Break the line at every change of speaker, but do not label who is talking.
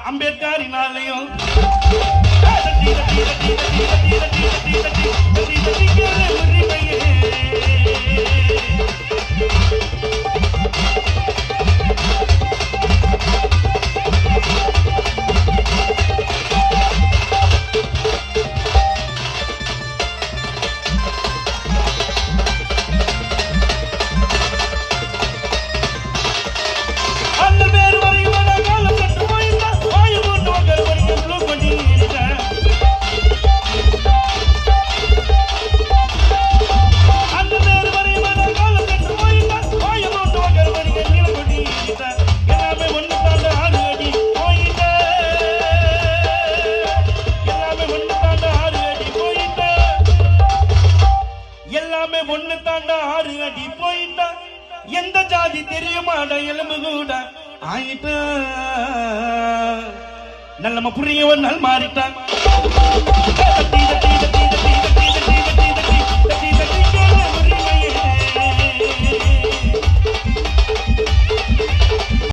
அம்பேத்கரினாலையும் உரிமையே ஒண்ணு தாண்டா 6 அடி போயிட்டா எந்த ஜாதி தெரியுமாடா எலும்பு கூட ஆயிட்டா நல்ல புரிய ஒரு நாள் மாறிட்டான்